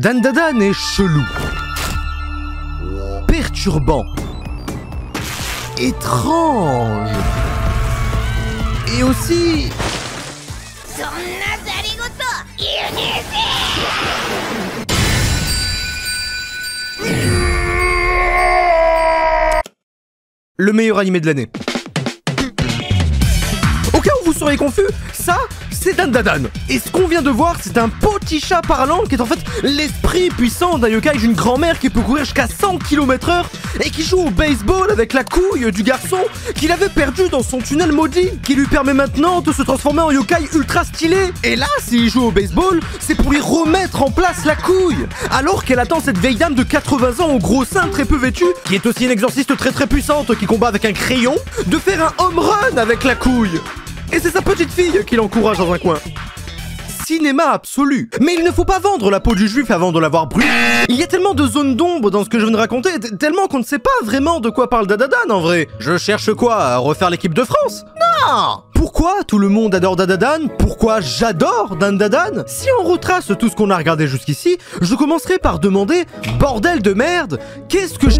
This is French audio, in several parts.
Dandadan est chelou, perturbant, étrange, et aussi... le meilleur animé de l'année. Au cas où vous seriez confus, ça, c'est Dandadan. Et ce qu'on vient de voir, c'est un petit chat parlant qui est en fait l'esprit puissant d'un yokai d'une grand-mère qui peut courir jusqu'à 100 km/h et qui joue au baseball avec la couille du garçon qu'il avait perdu dans son tunnel maudit, qui lui permet maintenant de se transformer en yokai ultra stylé. Et là, s'il joue au baseball, c'est pour lui remettre en place la couille, alors qu'elle attend cette vieille dame de 80 ans au gros sein très peu vêtu, qui est aussi une exorciste très puissante qui combat avec un crayon, de faire un home run avec la couille. Et c'est sa petite fille qui l'encourage dans un coin. Cinéma absolu. Mais il ne faut pas vendre la peau du juif avant de l'avoir brûlé. Il y a tellement de zones d'ombre dans ce que je viens de raconter, tellement qu'on ne sait pas vraiment de quoi parle Dandadan en vrai. Je cherche quoi, à refaire l'équipe de France? Non! Pourquoi tout le monde adore Dandadan? Pourquoi j'adore Dandadan? Si on retrace tout ce qu'on a regardé jusqu'ici, je commencerai par demander, bordel de merde, qu'est-ce que je...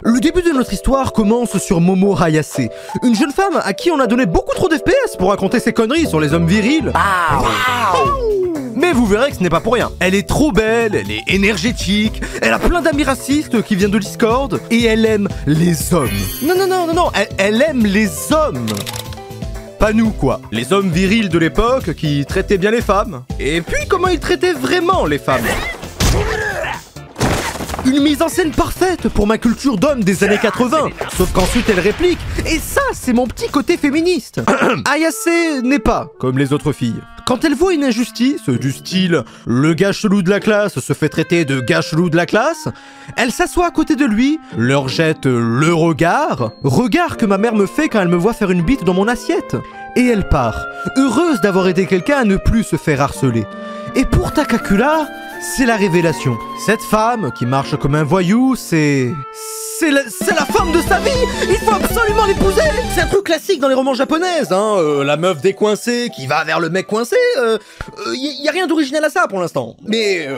Le début de notre histoire commence sur Momo Hayase, une jeune femme à qui on a donné beaucoup trop d'FPS pour raconter ses conneries sur les hommes virils. Mais vous verrez que ce n'est pas pour rien. Elle est trop belle, elle est énergétique, elle a plein d'amis racistes qui viennent de Discord, et elle aime les hommes. Non, elle aime les hommes. Pas nous, quoi. Les hommes virils de l'époque qui traitaient bien les femmes. Et puis comment ils traitaient vraiment les femmes? Une mise en scène parfaite pour ma culture d'homme des années 80. Sauf qu'ensuite elle réplique, et ça c'est mon petit côté féministe. Hayase n'est pas comme les autres filles. Quand elle voit une injustice, du style « le gars chelou de la classe se fait traiter de gars chelou de la classe », elle s'assoit à côté de lui, leur jette le regard que ma mère me fait quand elle me voit faire une bite dans mon assiette. Et elle part, heureuse d'avoir aidé quelqu'un à ne plus se faire harceler. Et pour Takakura, c'est la révélation. Cette femme qui marche comme un voyou, c'est la femme de sa vie. Il faut absolument l'épouser. C'est un truc classique dans les romans japonaises, hein. La meuf décoincée qui va vers le mec coincé. Y a rien d'original à ça pour l'instant. Mais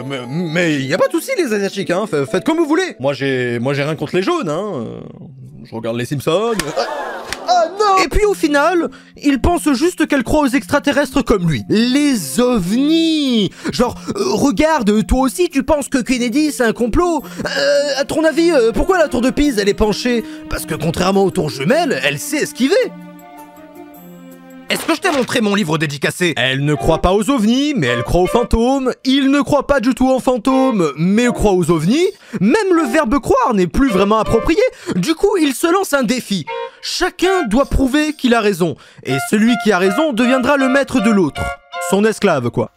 y a pas de souci les asiatiques, hein. Faites comme vous voulez. Moi j'ai rien contre les jaunes, hein. Je regarde les Simpsons. Oh non! Et puis au final, il pense juste qu'elle croit aux extraterrestres comme lui. Les ovnis! Genre, regarde, toi aussi tu penses que Kennedy c'est un complot? À ton avis, pourquoi la tour de Pise elle est penchée? Parce que contrairement aux tours jumelles, elle sait esquiver. Est-ce que je t'ai montré mon livre dédicacé? Elle ne croit pas aux ovnis, mais elle croit aux fantômes. Il ne croit pas du tout en fantômes, mais croit aux ovnis. Même le verbe croire n'est plus vraiment approprié. Du coup, il se lance un défi. Chacun doit prouver qu'il a raison. Et celui qui a raison deviendra le maître de l'autre. Son esclave, quoi.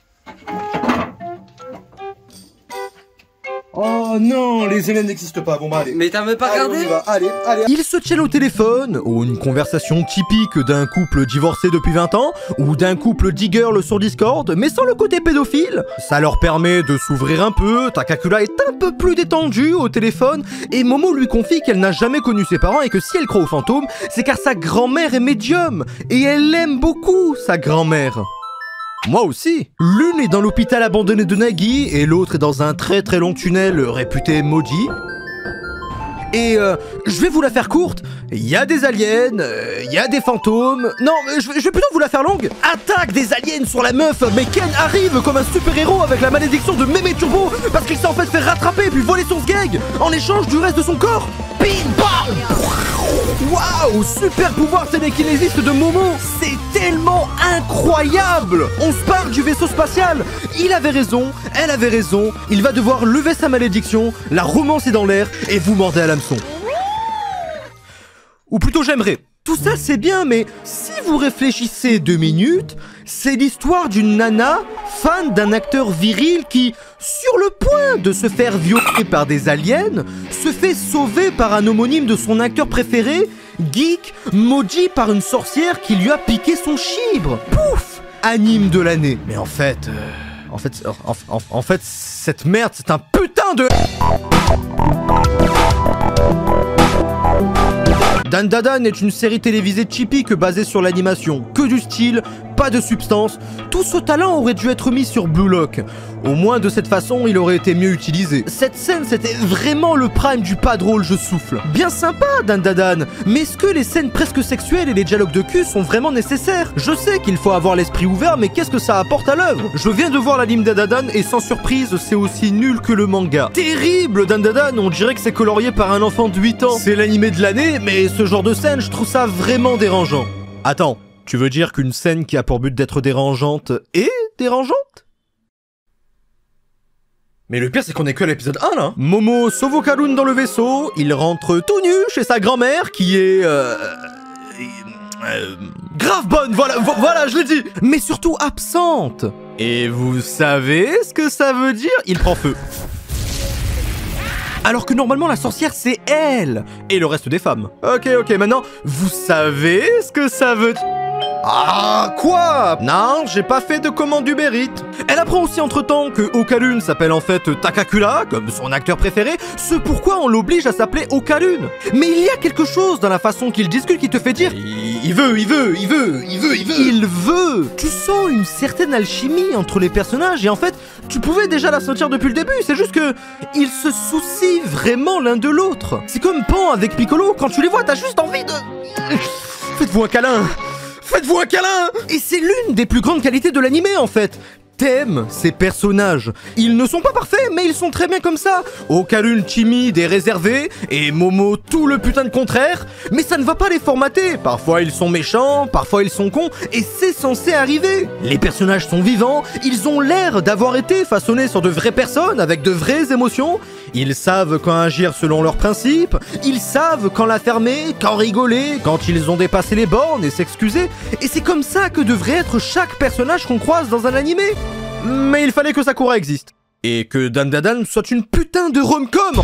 Oh non, les élèves n'existent pas. Bon bah allez. Mais t'as même pas regardé? On y va. Allez. Ils se tiennent au téléphone, ou une conversation typique d'un couple divorcé depuis 20 ans, ou d'un couple d'e-girl sur Discord, mais sans le côté pédophile. Ça leur permet de s'ouvrir un peu, Takakura est un peu plus détendue au téléphone, et Momo lui confie qu'elle n'a jamais connu ses parents et que si elle croit aux fantômes, c'est car sa grand-mère est médium, et elle aime beaucoup sa grand-mère. Moi aussi. L'une est dans l'hôpital abandonné de Nagi et l'autre est dans un très long tunnel réputé maudit. Et je vais vous la faire courte. Il y a des aliens, il y a des fantômes. Non, je vais plutôt vous la faire longue. Attaque des aliens sur la meuf, mais Ken arrive comme un super-héros avec la malédiction de Mémé Turbo parce qu'il s'est en fait fait rattraper puis voler son sgeg en échange du reste de son corps. Bim bam. Waouh, super pouvoir télékinésiste de Momo. C'est tellement incroyable. On se parle du vaisseau spatial. Il avait raison, elle avait raison. Il va devoir lever sa malédiction, la romance est dans l'air et vous mordez à l'hameçon. Ou plutôt j'aimerais. Tout ça c'est bien, mais si vous réfléchissez 2 minutes, c'est l'histoire d'une nana fan d'un acteur viril qui, sur le point de se faire violer par des aliens, se fait sauver par un homonyme de son acteur préféré, geek, maudit par une sorcière qui lui a piqué son chibre. Pouf! Anime de l'année. Mais en fait, cette merde, c'est un putain de... Dandadan est une série télévisée typique basée sur l'animation, que du style, pas pas de substance, tout ce talent aurait dû être mis sur Blue Lock. Au moins de cette façon, il aurait été mieux utilisé. Cette scène, c'était vraiment le prime du pas drôle je souffle. Bien sympa, Dandadan, mais est-ce que les scènes presque sexuelles et les dialogues de cul sont vraiment nécessaires? Je sais qu'il faut avoir l'esprit ouvert, mais qu'est-ce que ça apporte à l'œuvre? Je viens de voir l'anime Dandadan et sans surprise, c'est aussi nul que le manga. Terrible, Dandadan, on dirait que c'est colorié par un enfant de 8 ans. C'est l'animé de l'année, mais ce genre de scène, je trouve ça vraiment dérangeant. Attends, tu veux dire qu'une scène qui a pour but d'être dérangeante est dérangeante? Mais le pire, c'est qu'on est que à l'épisode 1, là. Momo sauve Okarun dans le vaisseau, il rentre tout nu chez sa grand-mère, qui est... grave bonne, voilà, je l'ai dit. Mais surtout absente. Et vous savez ce que ça veut dire? Il prend feu. Alors que normalement, la sorcière, c'est elle. Et le reste des femmes. Ok, maintenant, vous savez ce que ça veut dire? Ah, quoi? Non, j'ai pas fait de commande Uber Eats. Elle apprend aussi entre-temps que Okarun s'appelle en fait Takakura, comme son acteur préféré, ce pourquoi on l'oblige à s'appeler Okarun. Mais il y a quelque chose dans la façon qu'il discute qui te fait dire il veut. Tu sens une certaine alchimie entre les personnages et en fait, tu pouvais déjà la sentir depuis le début, c'est juste que ils se soucient vraiment l'un de l'autre. C'est comme Pan avec Piccolo, quand tu les vois, t'as juste envie de... Faites-vous un câlin. Faites-vous un câlin! Et c'est l'une des plus grandes qualités de l'animé en fait. T'aimes ces personnages. Ils ne sont pas parfaits, mais ils sont très bien comme ça. Okarun timide et réservé, et Momo tout le putain de contraire. Mais ça ne va pas les formater. Parfois ils sont méchants, parfois ils sont cons, et c'est censé arriver. Les personnages sont vivants, ils ont l'air d'avoir été façonnés sur de vraies personnes, avec de vraies émotions. Ils savent quand agir selon leurs principes, ils savent quand la fermer, quand rigoler, quand ils ont dépassé les bornes et s'excuser. Et c'est comme ça que devrait être chaque personnage qu'on croise dans un animé. Mais il fallait que Sakura existe. Et que Dandadan soit une putain de rom-com.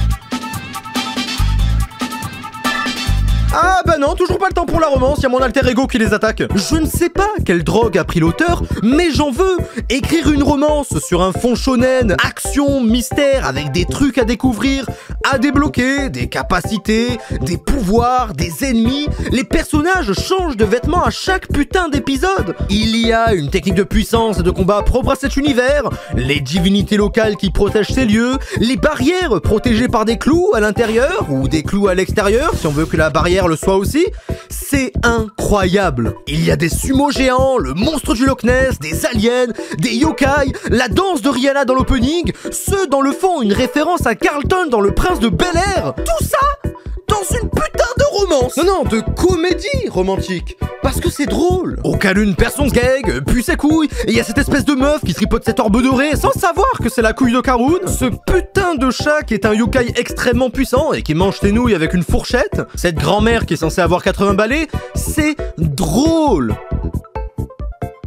Ah bah non, toujours pas le temps pour la romance, y'a mon alter ego qui les attaque. Je ne sais pas quelle drogue a pris l'auteur, mais j'en veux. Écrire une romance sur un fond shonen, action, mystère, avec des trucs à découvrir, à débloquer, des capacités, des pouvoirs, des ennemis. Les personnages changent de vêtements à chaque putain d'épisode. Il y a une technique de puissance et de combat propre à cet univers, les divinités locales qui protègent ces lieux, les barrières protégées par des clous à l'intérieur, ou des clous à l'extérieur, si on veut que la barrière le soit aussi. C'est incroyable. Il y a des sumo géants, le monstre du Loch Ness, des aliens, des yokai, la danse de Rihanna dans l'opening, ceux dans le fond une référence à Carlton dans Le Prince de Bel-Air. Tout ça dans une putain de romance. Non, de comédie romantique. Parce que c'est drôle. Okarun perd son gag, puis ses couilles, et il y a cette espèce de meuf qui tripote cette orbe dorée sans savoir que c'est la couille d'Okarun. Ce putain de chat qui est un yokai extrêmement puissant et qui mange tes nouilles avec une fourchette. Cette grand-mère qui est censée avoir 80 balais. C'est drôle.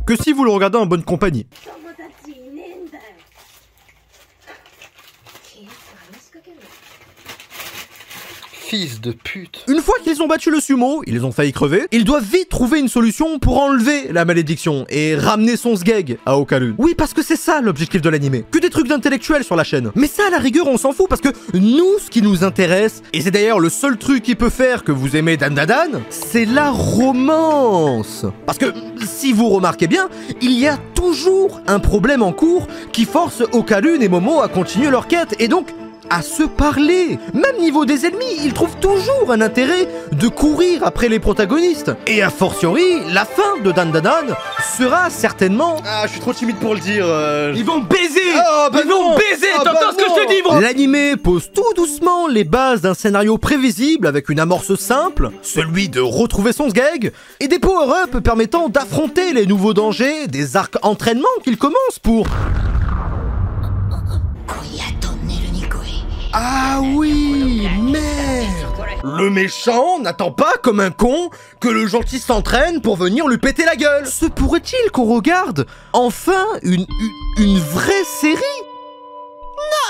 Que si vous le regardez en bonne compagnie. Fils de pute. Une fois qu'ils ont battu le sumo, ils ont failli crever, ils doivent vite trouver une solution pour enlever la malédiction et ramener son sgeg à Okarun. Oui, parce que c'est ça l'objectif de l'animé. Que des trucs d'intellectuels sur la chaîne. Mais ça, à la rigueur, on s'en fout parce que nous, ce qui nous intéresse, et c'est d'ailleurs le seul truc qui peut faire que vous aimez Dandadan, c'est la romance. Parce que, si vous remarquez bien, il y a toujours un problème en cours qui force Okarun et Momo à continuer leur quête et donc à se parler. Même niveau des ennemis, ils trouvent toujours un intérêt de courir après les protagonistes. Et a fortiori, la fin de Dandadan sera certainement... Ah, je suis trop timide pour le dire. Ils vont baiser. Ils vont baiser. T'entends ce que je te dis, bro? L'animé pose tout doucement les bases d'un scénario prévisible avec une amorce simple, celui de retrouver son sgeg, et des power-ups permettant d'affronter les nouveaux dangers, des arcs entraînement qu'il commence pour... Ah oui, merde! Le méchant n'attend pas comme un con que le gentil s'entraîne pour venir lui péter la gueule. Se pourrait-il qu'on regarde enfin une vraie série?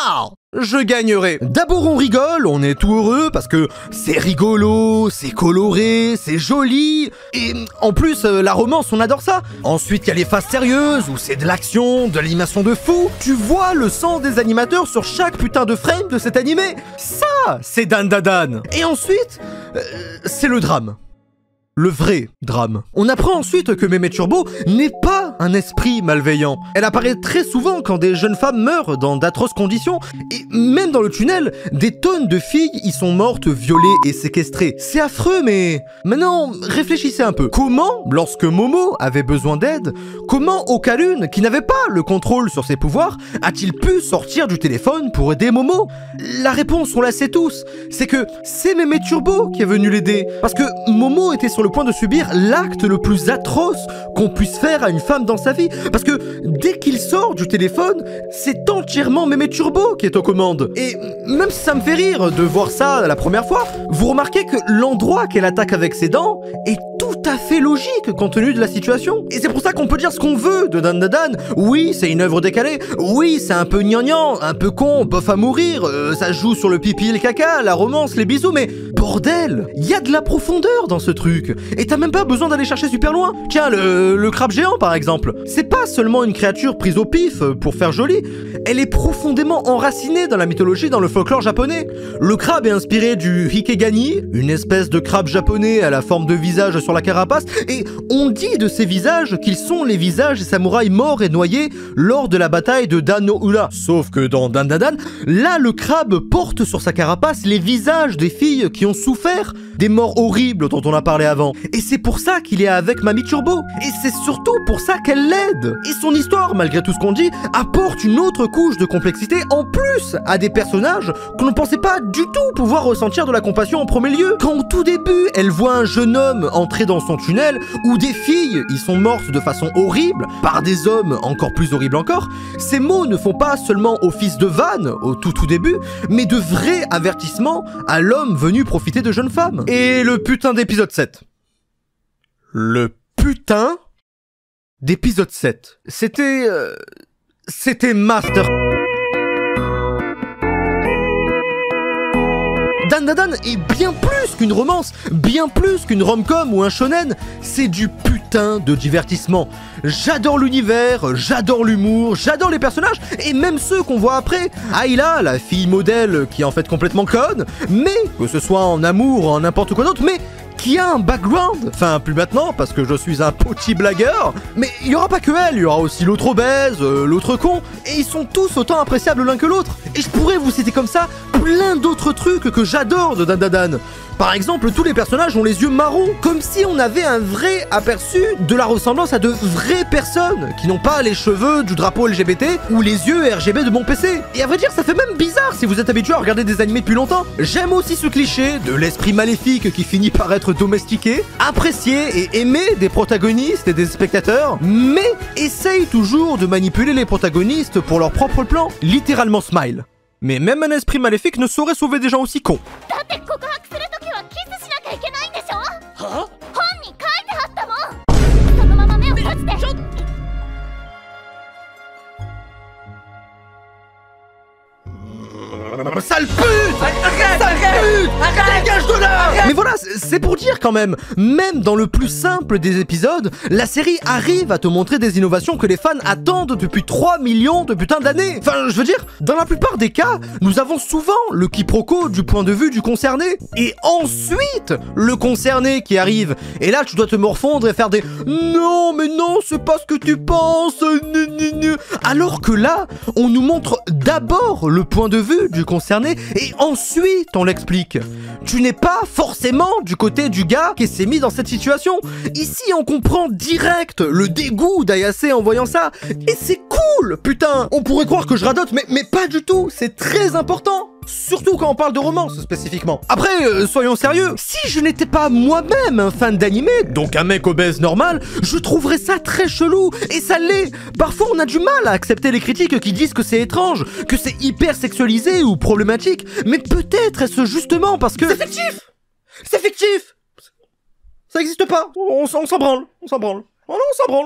Non! Je gagnerai. D'abord on rigole, on est tout heureux parce que c'est rigolo, c'est coloré, c'est joli. Et en plus, la romance, on adore ça. Ensuite, il y a les phases sérieuses où c'est de l'action, de l'animation de fou. Tu vois le sang des animateurs sur chaque putain de frame de cet animé. Ça, c'est Dandadan. Et ensuite, c'est le drame. Le vrai drame. On apprend ensuite que Mémé Turbo n'est pas un esprit malveillant. Elle apparaît très souvent quand des jeunes femmes meurent dans d'atroces conditions, et même dans le tunnel, des tonnes de filles y sont mortes, violées et séquestrées. C'est affreux, mais maintenant, réfléchissez un peu. Comment, lorsque Momo avait besoin d'aide, comment Okarune, qui n'avait pas le contrôle sur ses pouvoirs, a-t-il pu sortir du téléphone pour aider Momo? La réponse, on la sait tous, c'est que c'est Mémé Turbo qui est venu l'aider, parce que Momo était sur le point de subir l'acte le plus atroce qu'on puisse faire à une femme dans sa vie, parce que dès qu'il sort du téléphone, c'est entièrement Mémé Turbo qui est aux commandes. Et même si ça me fait rire de voir ça la première fois, vous remarquez que l'endroit qu'elle attaque avec ses dents est tout à fait logique compte tenu de la situation. Et c'est pour ça qu'on peut dire ce qu'on veut de Dandadan. Oui, c'est une œuvre décalée, oui, c'est un peu gnangnan, un peu con, bof à mourir, ça joue sur le pipi et le caca, la romance, les bisous, mais bordel, il y a de la profondeur dans ce truc. Et t'as même pas besoin d'aller chercher super loin. Tiens, le crabe géant par exemple. C'est pas seulement une créature prise au pif pour faire joli, elle est profondément enracinée dans la mythologie, dans le folklore japonais. Le crabe est inspiré du Hikegani, une espèce de crabe japonais à la forme de visage sur la carapace, et on dit de ces visages qu'ils sont les visages des samouraïs morts et noyés lors de la bataille de Dan no Ura. Sauf que dans Dandadan, là le crabe porte sur sa carapace les visages des filles qui ont souffert des morts horribles dont on a parlé avant. Et c'est pour ça qu'il est avec Mamie Turbo. Et c'est surtout pour ça qu'elle l'aide. Et son histoire, malgré tout ce qu'on dit, apporte une autre couche de complexité en plus à des personnages qu'on ne pensait pas du tout pouvoir ressentir de la compassion en premier lieu. Quand au tout début, elle voit un jeune homme entrer dans son tunnel où des filles y sont mortes de façon horrible par des hommes encore plus horribles encore, ces mots ne font pas seulement office de vanne au tout début, mais de vrais avertissements à l'homme venu profiter de jeunes femmes. Et le putain d'épisode 7. Le putain d'épisode 7. C'était master. Dandadan est bien plus qu'une romance, bien plus qu'une rom-com ou un shonen, c'est du putain de divertissement. J'adore l'univers, j'adore l'humour, j'adore les personnages, et même ceux qu'on voit après. Ayla, la fille modèle qui est en fait complètement conne, mais que ce soit en amour ou en n'importe quoi d'autre, mais qui a un background. Enfin, plus maintenant, parce que je suis un petit blagueur. Mais il n'y aura pas que elle, il y aura aussi l'autre obèse, l'autre con, et ils sont tous autant appréciables l'un que l'autre. Et je pourrais vous citer comme ça plein d'autres trucs que j'adore de Dandadan. Par exemple, tous les personnages ont les yeux marrons, comme si on avait un vrai aperçu de la ressemblance à de vraies personnes, qui n'ont pas les cheveux du drapeau LGBT ou les yeux RGB de mon PC. Et à vrai dire, ça fait même bizarre si vous êtes habitué à regarder des animés depuis longtemps. J'aime aussi ce cliché de l'esprit maléfique qui finit par être domestiqué, apprécié et aimé des protagonistes et des spectateurs, mais essaye toujours de manipuler les protagonistes pour leur propre plan. Littéralement smile. Mais même un esprit maléfique ne saurait sauver des gens aussi cons. Sale pute! Sale pute! Dégage de là! Mais voilà, c'est pour dire quand même, même dans le plus simple des épisodes, la série arrive à te montrer des innovations que les fans attendent depuis 3 millions de putains d'années. Enfin, je veux dire, dans la plupart des cas, nous avons souvent le quiproquo du point de vue du concerné, et ensuite, le concerné qui arrive. Et là, tu dois te morfondre et faire des « Non, mais non, c'est pas ce que tu penses !» Alors que là, on nous montre d'abord le point de vue du concerné et ensuite on l'explique. Tu n'es pas forcément du côté du gars qui s'est mis dans cette situation. Ici on comprend direct le dégoût d'Ayase en voyant ça. Et c'est cool, putain. On pourrait croire que je radote, mais pas du tout, c'est très important. Surtout quand on parle de romance spécifiquement. Après, soyons sérieux, si je n'étais pas moi-même un fan d'animé, donc un mec obèse normal, je trouverais ça très chelou, et ça l'est. Parfois on a du mal à accepter les critiques qui disent que c'est étrange, que c'est hyper sexualisé ou problématique, mais peut-être est-ce justement parce que... C'est fictif! C'est fictif! Ça existe pas, on s'en branle, on s'en branle. Oh non,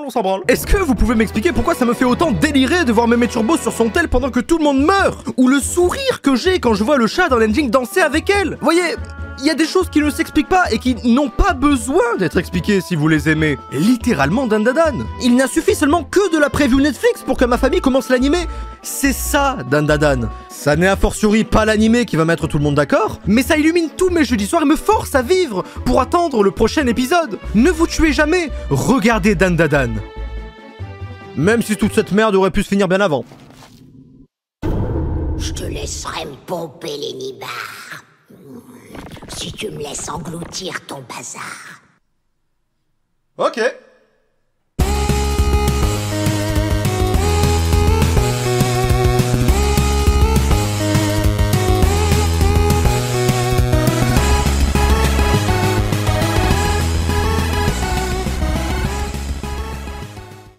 on s'en branle. Est-ce que vous pouvez m'expliquer pourquoi ça me fait autant délirer de voir Mémé Turbo sur son tel pendant que tout le monde meurt? Ou le sourire que j'ai quand je vois le chat dans l'ending danser avec elle? Vous voyez, il y a des choses qui ne s'expliquent pas et qui n'ont pas besoin d'être expliquées si vous les aimez. Littéralement Dandadan. Il n'a suffi seulement que de la preview Netflix pour que ma famille commence l'animer. C'est ça Dandadan. Ça n'est a fortiori pas l'animé qui va mettre tout le monde d'accord, mais ça illumine tous mes jeudis soirs et me force à vivre pour attendre le prochain épisode. Ne vous tuez jamais, regardez Dan Da Dan. Même si toute cette merde aurait pu se finir bien avant. Je te laisserai me pomper les nibards. Si tu me laisses engloutir ton bazar. Ok.